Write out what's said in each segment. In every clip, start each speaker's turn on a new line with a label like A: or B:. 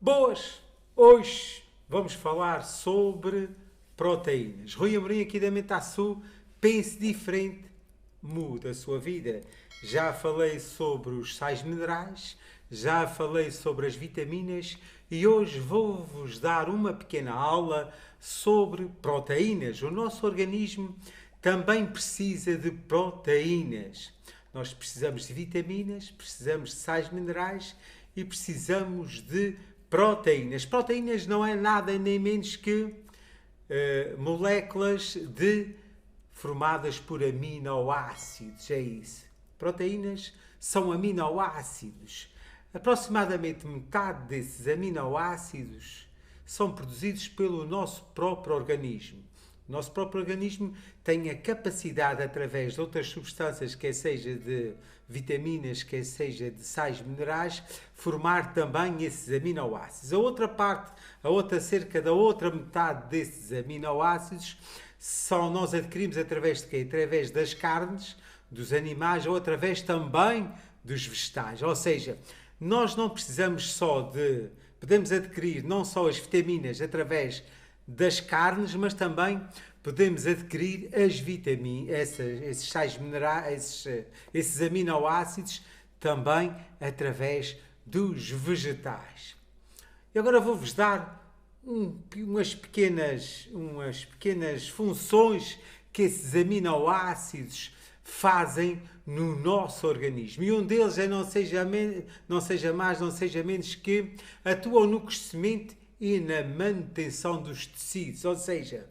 A: Boas! Hoje vamos falar sobre proteínas. Rui Amorim aqui da Metasul. Pense diferente, muda a sua vida. Já falei sobre os sais minerais, já falei sobre as vitaminas e hoje vou-vos dar uma pequena aula sobre proteínas. O nosso organismo também precisa de proteínas. Nós precisamos de vitaminas, precisamos de sais minerais e precisamos de proteínas. Proteínas não é nada nem menos que moléculas formadas por aminoácidos, é isso. Proteínas são aminoácidos. Aproximadamente metade desses aminoácidos são produzidos pelo nosso próprio organismo. O nosso próprio organismo tem a capacidade, através de outras substâncias, quer seja de vitaminas, quer seja de sais minerais, formar também esses aminoácidos. A outra parte, cerca da outra metade desses aminoácidos, nós adquirimos através de quê? Através das carnes, dos animais ou através também dos vegetais. Ou seja, nós não precisamos podemos adquirir não só as vitaminas através das carnes, mas também podemos adquirir as vitaminas, esses sais minerais, esses aminoácidos, também através dos vegetais. E agora vou-vos dar umas pequenas funções que esses aminoácidos fazem no nosso organismo. E um deles é não seja mais, não seja menos que atuam no crescimento e na manutenção dos tecidos, ou seja,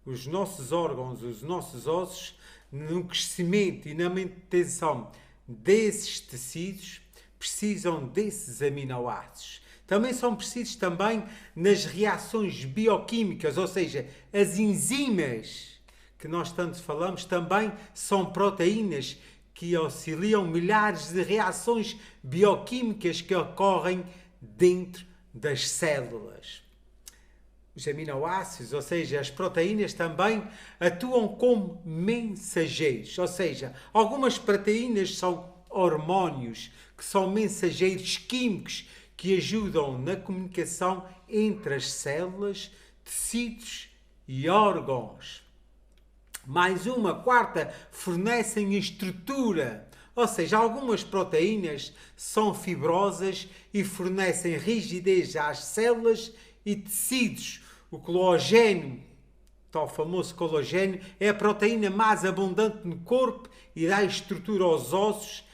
A: os nossos órgãos, os nossos ossos, no crescimento e na manutenção desses tecidos, precisam desses aminoácidos. Também são precisos nas reações bioquímicas, ou seja, as enzimas que nós tanto falamos, também são proteínas que auxiliam milhares de reações bioquímicas que ocorrem dentro das células. Os aminoácidos, ou seja, as proteínas, também atuam como mensageiros, ou seja, algumas proteínas são hormônios, que são mensageiros químicos que ajudam na comunicação entre as células, tecidos e órgãos. Mais uma quarta, fornecem estrutura. Ou seja, algumas proteínas são fibrosas e fornecem rigidez às células e tecidos. O colagênio, tal famoso colagênio, é a proteína mais abundante no corpo e dá estrutura aos ossos,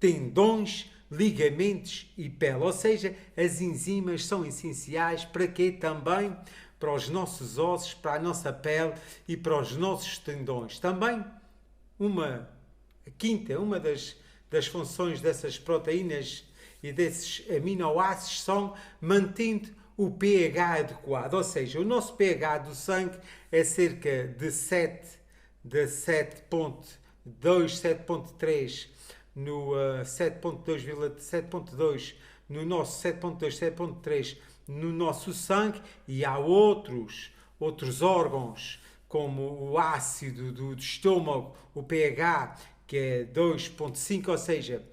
A: tendões, ligamentos e pele. Ou seja, as enzimas são essenciais para quê? Também para os nossos ossos, para a nossa pele e para os nossos tendões. Também uma das funções dessas proteínas e desses aminoácidos são mantendo o pH adequado, ou seja, o nosso pH do sangue é cerca de 7.2, 7.3 no 7.2 no nosso 7.2, 7.3 no nosso sangue, e há outros órgãos como o ácido do estômago, o pH, que é 2.5, ou seja,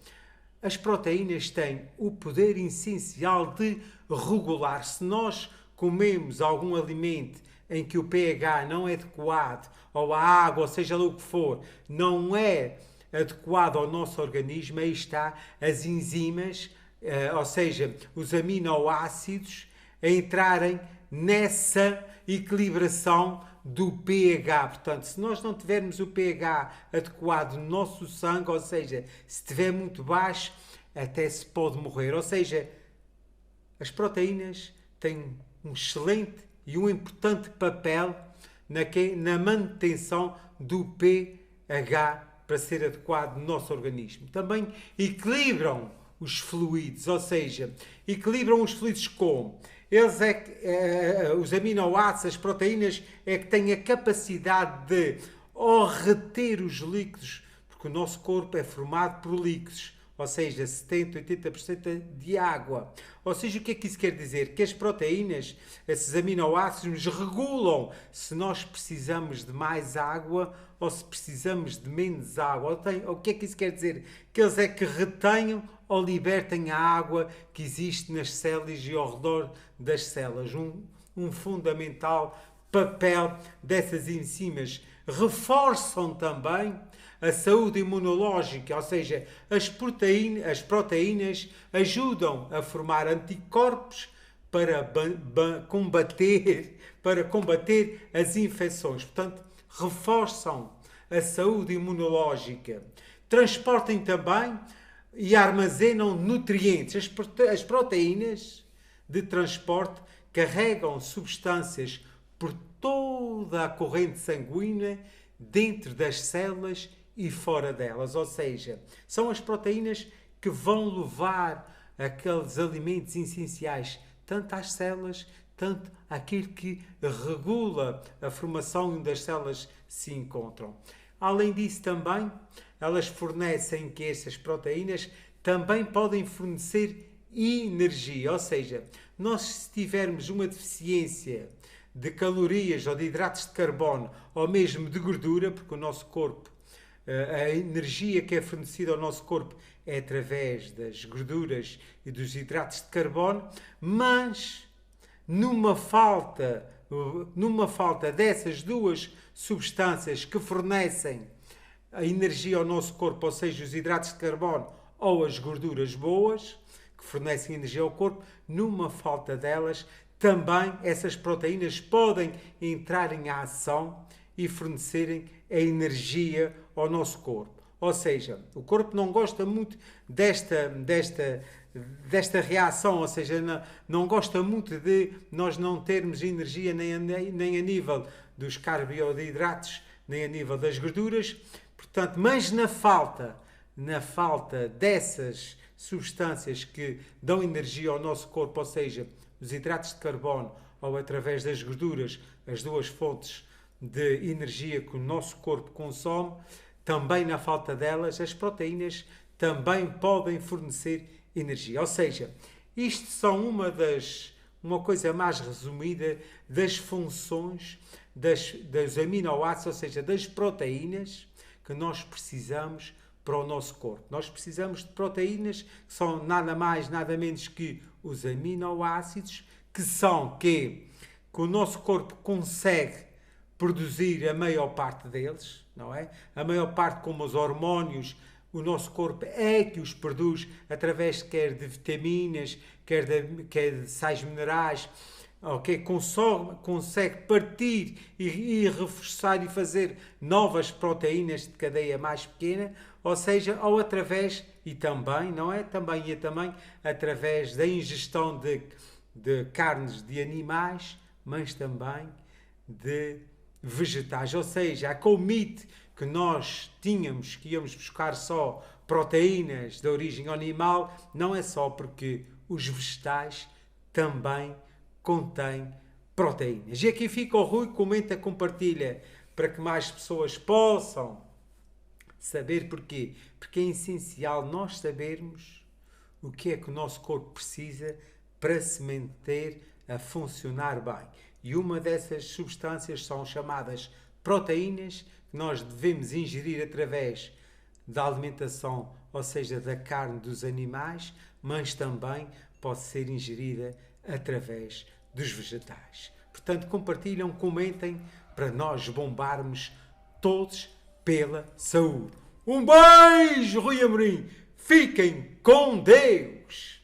A: as proteínas têm o poder essencial de regular. Se nós comemos algum alimento em que o pH não é adequado, ou a água, ou seja lá o que for, não é adequado ao nosso organismo, aí está as enzimas, ou seja, os aminoácidos, a entrarem nessa equilibração do pH. Portanto, se nós não tivermos o pH adequado no nosso sangue, ou seja, se estiver muito baixo, até se pode morrer. Ou seja, as proteínas têm um excelente e um importante papel na manutenção do pH para ser adequado no nosso organismo. Também equilibram os fluidos, ou seja, equilibram os fluidos como? Os aminoácidos, as proteínas, é que têm a capacidade de reter os líquidos, porque o nosso corpo é formado por líquidos, ou seja, 70, 80% de água. Ou seja, o que é que isso quer dizer? Que as proteínas, esses aminoácidos, regulam se nós precisamos de mais água ou se precisamos de menos água. O que é que isso quer dizer? Que eles é que retenham ou libertem a água que existe nas células e ao redor das células. Um fundamental papel dessas enzimas. Reforçam também a saúde imunológica, ou seja, as proteínas ajudam a formar anticorpos para combater as infecções. Portanto, reforçam a saúde imunológica. Transportem também e armazenam nutrientes. As proteínas de transporte carregam substâncias por toda a corrente sanguínea dentro das células e fora delas. Ou seja, são as proteínas que vão levar aqueles alimentos essenciais tanto às células, tanto àquilo que regula a formação onde as células se encontram. Além disso também, elas fornecem que essas proteínas também podem fornecer energia, ou seja, nós se tivermos uma deficiência de calorias ou de hidratos de carbono ou mesmo de gordura, porque o nosso corpo, a energia que é fornecida ao nosso corpo é através das gorduras e dos hidratos de carbono, mas numa falta dessas duas substâncias que fornecem a energia ao nosso corpo, ou seja, os hidratos de carbono ou as gorduras boas, que fornecem energia ao corpo, numa falta delas, também essas proteínas podem entrar em ação e fornecerem a energia ao nosso corpo. Ou seja, o corpo não gosta muito desta reação, ou seja, não gosta muito de nós não termos energia nem a nível dos carboidratos, nem a nível das gorduras. Portanto, mas na falta dessas substâncias que dão energia ao nosso corpo, ou seja, os hidratos de carbono ou através das gorduras, as duas fontes de energia que o nosso corpo consome, também na falta delas, as proteínas também podem fornecer energia. Ou seja, isto são uma coisa mais resumida das funções dos aminoácidos, ou seja, das proteínas que nós precisamos para o nosso corpo. Nós precisamos de proteínas que são nada mais, nada menos que os aminoácidos, que o nosso corpo consegue produzir a maior parte deles, não é? A maior parte, como os hormónios, o nosso corpo é que os produz através quer de vitaminas, quer de sais minerais, okay? Consegue partir e reforçar e fazer novas proteínas de cadeia mais pequena, ou seja, ou através, e também, não é? Também através da ingestão de carnes de animais, mas também de vegetais. Ou seja, aquele mito que nós tínhamos que íamos buscar só proteínas de origem animal, não é só porque os vegetais também contêm proteínas. E aqui fica o Rui, comenta, compartilha, para que mais pessoas possam saber porquê. Porque é essencial nós sabermos o que é que o nosso corpo precisa para se manter a funcionar bem. E uma dessas substâncias são chamadas proteínas, que nós devemos ingerir através da alimentação, ou seja, da carne dos animais, mas também pode ser ingerida através dos vegetais. Portanto, compartilham, comentem, para nós bombarmos todos pela saúde. Um beijo, Rui Amorim! Fiquem com Deus!